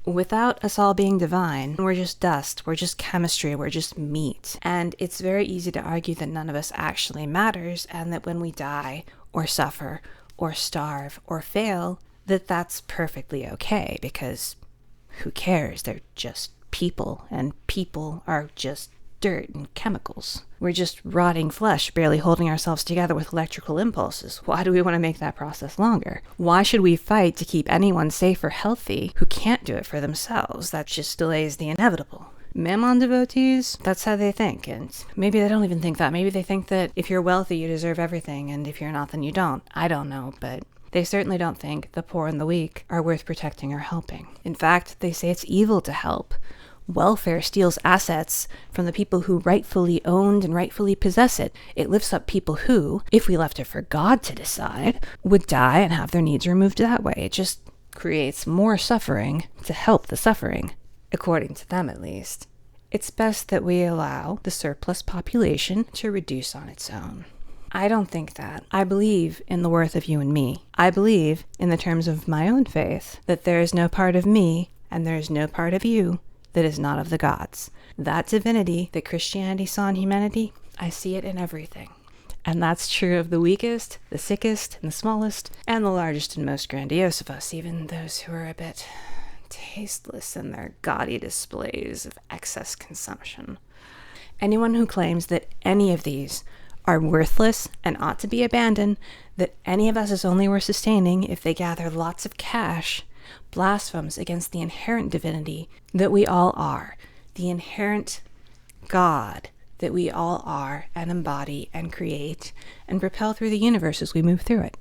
Without us all being divine, we're just dust, we're just chemistry, we're just meat. And it's very easy to argue that none of us actually matters, and that when we die or suffer or starve or fail, that's perfectly okay, because who cares? They're just people, and people are just dirt and chemicals. We're just rotting flesh, barely holding ourselves together with electrical impulses. Why do we want to make that process longer? Why should we fight to keep anyone safe or healthy who can't do it for themselves? That just delays the inevitable. Mammon devotees, that's how they think, and maybe they don't even think that. Maybe they think that if you're wealthy, you deserve everything, and if you're not, then you don't. I don't know, but they certainly don't think the poor and the weak are worth protecting or helping. In fact, they say it's evil to help. Welfare steals assets from the people who rightfully owned and rightfully possess it. It lifts up people who, if we left it for God to decide, would die and have their needs removed that way. It just creates more suffering to help the suffering, according to them at least. It's best that we allow the surplus population to reduce on its own. I don't think that. I believe in the worth of you and me. I believe, in the terms of my own faith, that there is no part of me and there is no part of you that is not of the gods. That divinity that Christianity saw in humanity, I see it in everything. And that's true of the weakest, the sickest, and the smallest, and the largest and most grandiose of us, even those who are a bit tasteless in their gaudy displays of excess consumption. Anyone who claims that any of these are worthless and ought to be abandoned, that any of us is only worth sustaining if they gather lots of cash, blasphemes against the inherent divinity that we all are, the inherent God that we all are and embody and create and propel through the universe as we move through it.